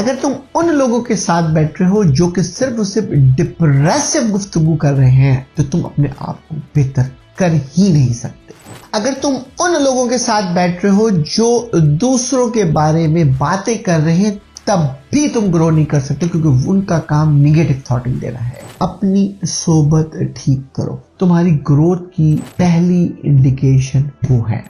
अगर तुम उन लोगों के साथ बैठ रहे हो जो कि सिर्फ और सिर्फ डिप्रेसिव गुफ्तगू कर रहे हैं तो तुम अपने आप को बेहतर कर ही नहीं सकते। अगर तुम उन लोगों के साथ बैठ रहे हो जो दूसरों के बारे में बातें कर रहे हैं तब भी तुम ग्रो नहीं कर सकते, क्योंकि उनका काम निगेटिव थॉटिंग देना है। अपनी सोबत ठीक करो। तुम्हारी ग्रोथ की पहली इंडिकेशन वो है।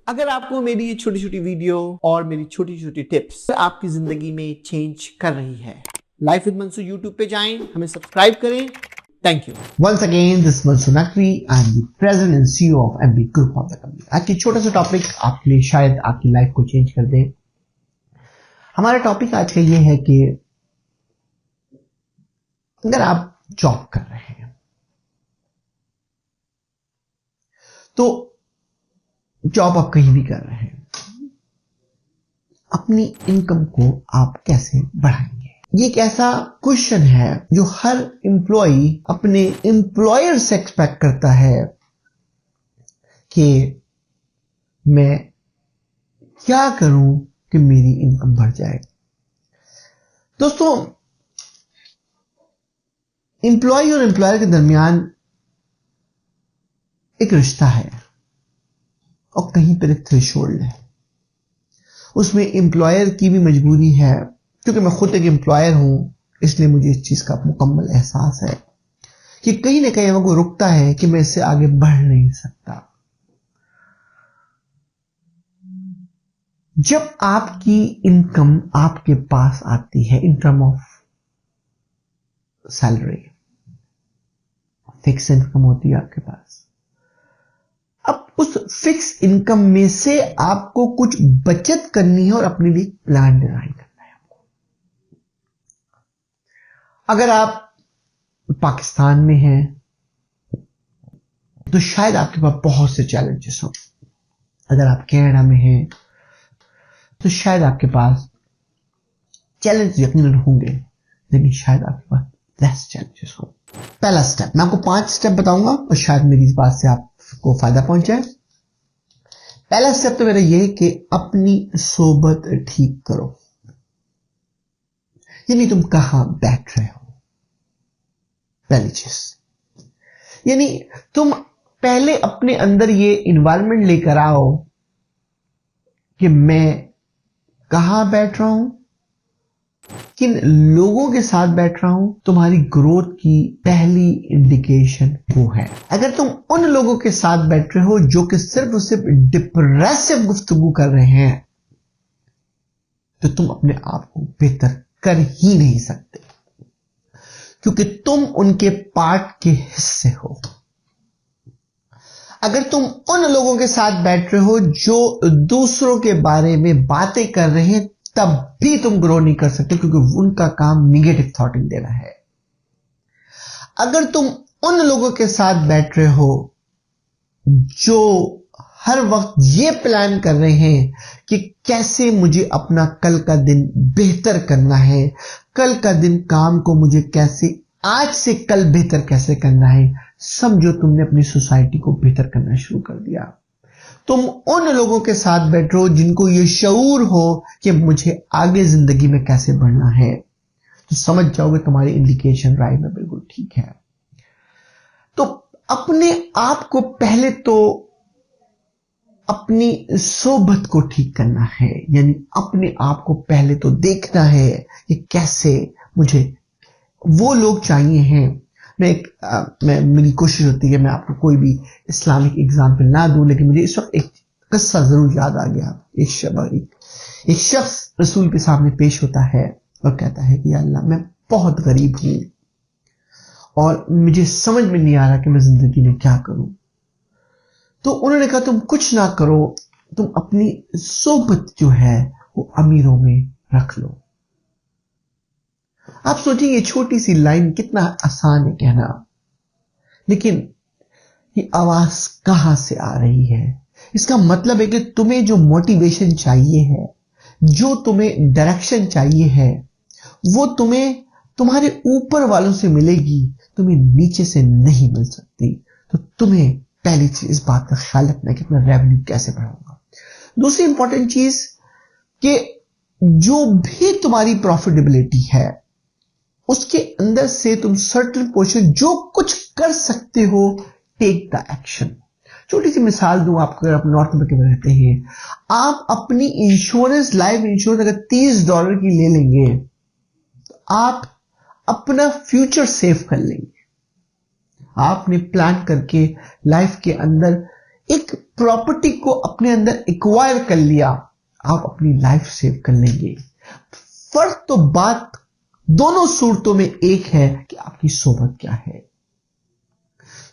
अगर आपको मेरी ये छोटी छोटी वीडियो और मेरी छोटी छोटी टिप्स आपकी जिंदगी में चेंज कर रही है, लाइफ विद मंसूर यूट्यूब पे जाएं, हमें सब्सक्राइब करें। Thank you. Once again this Mansoor Naqvi, I am the president and CEO of MB group of the company. आज की छोटा सा टॉपिक आपके लिए शायद आपकी लाइफ को चेंज कर दे। हमारा टॉपिक आज का ये है कि अगर आप जॉब कर रहे हैं तो जॉब आप कहीं भी कर रहे हैं, अपनी इनकम को आप कैसे बढ़ाएंगे? ये एक ऐसा क्वेश्चन है जो हर एम्प्लॉय अपने एम्प्लॉयर से एक्सपेक्ट करता है कि मैं क्या करूं कि मेरी इनकम बढ़ जाए। दोस्तों, एम्प्लॉय और एम्प्लॉयर के दरमियान एक रिश्ता है और कहीं पर एक थ्रेशोल्ड है। उसमें एम्प्लॉयर की भी मजबूरी है, क्योंकि मैं खुद एक एम्प्लॉयर हूं, इसलिए मुझे इस चीज का मुकम्मल एहसास है कि कहीं ना कहीं वो रुकता है कि मैं इससे आगे बढ़ नहीं सकता। जब आपकी इनकम आपके पास आती है in term of salary, fix income होती है आपके पास, अब उस फिक्स इनकम में से आपको कुछ बचत करनी है और अपने लिए प्लान डिजाइन करना है आपको। अगर आप पाकिस्तान में हैं तो शायद आपके पास बहुत से चैलेंजेस हो। अगर आप कनाडा में हैं तो शायद आपके पास चैलेंज यकीनन होंगे, लेकिन शायद आपके पास लेस चैलेंजेस हो। पहला स्टेप, मैं आपको 5 स्टेप बताऊंगा और शायद मेरी इस बात से आपको फायदा पहुंचे। पहला स्टेप तो मेरा यह है कि अपनी सोबत ठीक करो। यानी तुम कहां बैठ रहे हो, पहली चीज। यानी तुम पहले अपने अंदर ये इन्वायरमेंट लेकर आओ कि मैं कहां बैठ रहा हूं, किन लोगों के साथ बैठ रहा हूं। तुम्हारी ग्रोथ की पहली इंडिकेशन वो है। अगर तुम उन लोगों के साथ बैठ रहे हो जो कि सिर्फ और सिर्फ डिप्रेसिव गुफ्तगू कर रहे हैं तो तुम अपने आप को बेहतर कर ही नहीं सकते, क्योंकि तुम उनके पार्ट के हिस्से हो। अगर तुम उन लोगों के साथ बैठ रहे हो जो दूसरों के बारे में बातें कर रहे हैं तब भी तुम ग्रो नहीं कर सकते, क्योंकि उनका काम निगेटिव थॉटिंग देना है। अगर तुम उन लोगों के साथ बैठ रहे हो जो हर वक्त ये प्लान कर रहे हैं कि कैसे मुझे अपना कल का दिन बेहतर करना है, कल का दिन काम को मुझे कैसे आज से कल बेहतर कैसे करना है, समझो तुमने अपनी सोसाइटी को बेहतर करना शुरू कर दिया। तुम उन लोगों के साथ बैठ रहे हो जिनको ये शऊर हो कि मुझे आगे जिंदगी में कैसे बढ़ना है, तो समझ जाओगे तुम्हारी इंडिकेशन राइट में बिल्कुल ठीक है। तो अपने आप को पहले तो अपनी सोबत को ठीक करना है। यानी अपने आप को पहले तो देखना है कि कैसे मुझे वो लोग चाहिए हैं। मेरी कोशिश होती है मैं आपको कोई भी इस्लामिक एग्जाम्पल ना दूं, लेकिन मुझे इस वक्त एक किस्सा जरूर याद आ गया। एक शख्स रसूल के सामने पेश होता है और कहता है कि अल्लाह, मैं बहुत गरीब हूं और मुझे समझ में नहीं आ रहा कि मैं जिंदगी में क्या करूं। तो उन्होंने कहा तुम कुछ ना करो, तुम अपनी सोबत जो है वो अमीरों में रख लो। आप सोचिए ये छोटी सी लाइन कितना आसान है कहना, लेकिन ये आवाज कहां से आ रही है? इसका मतलब है कि तुम्हें जो मोटिवेशन चाहिए है, जो तुम्हें डायरेक्शन चाहिए है, वो तुम्हें तुम्हारे ऊपर वालों से मिलेगी, तुम्हें नीचे से नहीं मिल सकती। तो तुम्हें पहली चीज इस बात का ख्याल रखना है कि अपना रेवेन्यू कैसे बढ़ाऊंगा। दूसरी इंपॉर्टेंट चीज कि जो भी तुम्हारी प्रॉफिटेबिलिटी है उसके अंदर से तुम सर्टेन पोर्शन जो कुछ कर सकते हो, टेक द एक्शन। छोटी सी मिसाल दूं आपको, अगर आप नॉर्थ अमेरिका में रहते हैं, आप अपनी इंश्योरेंस, लाइफ इंश्योरेंस अगर $30 की ले लेंगे तो आप अपना फ्यूचर सेव कर लेंगे। आपने प्लान करके लाइफ के अंदर एक प्रॉपर्टी को अपने अंदर एक्वायर कर लिया, आप अपनी लाइफ सेव कर लेंगे। फर्क तो बात दोनों सूरतों में एक है कि आपकी सोबत क्या है।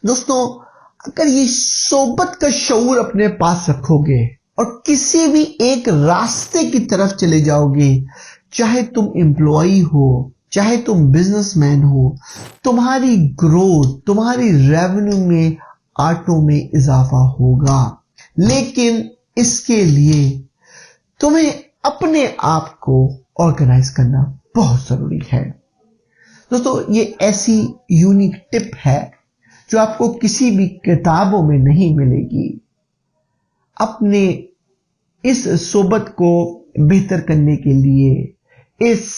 दोस्तों, अगर ये सोबत का शऊर अपने पास रखोगे और किसी भी एक रास्ते की तरफ चले जाओगे, चाहे तुम एम्प्लॉई हो, चाहे तुम बिजनेसमैन हो, तुम्हारी ग्रोथ, तुम्हारी रेवेन्यू में ऑटो में इजाफा होगा। लेकिन इसके लिए तुम्हें अपने आप को ऑर्गेनाइज करना बहुत जरूरी है। दोस्तों, ये ऐसी यूनिक टिप है जो आपको किसी भी किताबों में नहीं मिलेगी। अपने इस सोबत को बेहतर करने के लिए, इस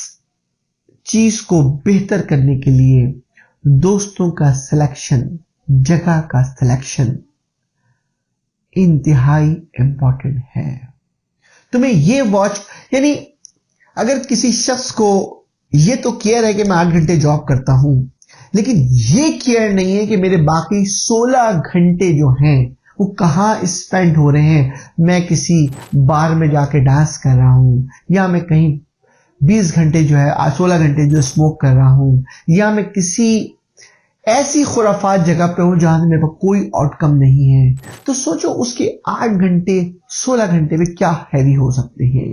चीज को बेहतर करने के लिए दोस्तों का सिलेक्शन, जगह का सिलेक्शन इंतहाई इंपॉर्टेंट है। तुम्हें ये वॉच, यानी अगर किसी शख्स को ये तो केयर है कि मैं 8 घंटे जॉब करता हूं, लेकिन ये केयर नहीं है कि मेरे बाकी 16 घंटे जो हैं वो कहां स्पेंड हो रहे हैं। मैं किसी बार में जाके डांस कर रहा हूं, या मैं कहीं 20 घंटे जो है 16 घंटे जो स्मोक कर रहा हूं, या मैं किसी ऐसी खुराफात जगह पे हूं जहां मेरे पास कोई आउटकम नहीं है। तो सोचो उसके 8 घंटे 16 घंटे में क्या हैवी हो सकते हैं।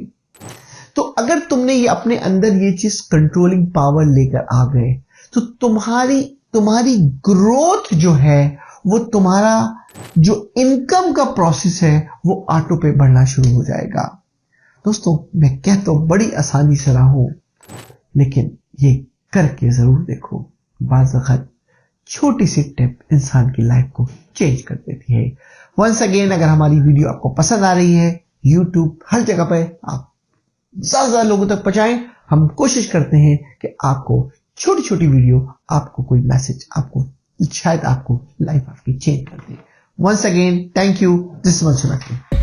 तो अगर तुमने ये अपने अंदर ये चीज कंट्रोलिंग पावर लेकर आ गए तो तुम्हारी ग्रोथ जो है, वो तुम्हारा जो इनकम का प्रोसेस है वो ऑटो पे बढ़ना शुरू हो जाएगा। दोस्तों, मैं कहता तो बड़ी आसानी से रहा हूं, लेकिन ये करके जरूर देखो। बाज़ वक़्त छोटी सी टिप इंसान की लाइफ को चेंज कर देती है। वंस अगेन, अगर हमारी वीडियो आपको पसंद आ रही है, यूट्यूब हर जगह पे आप ज्यादा लोगों तक पहुंचाएं। हम कोशिश करते हैं कि आपको छोटी छोटी वीडियो, आपको कोई मैसेज, आपको शायद आपको लाइफ आपकी चेंज कर दे। Once again, thank you. This is Mansoor.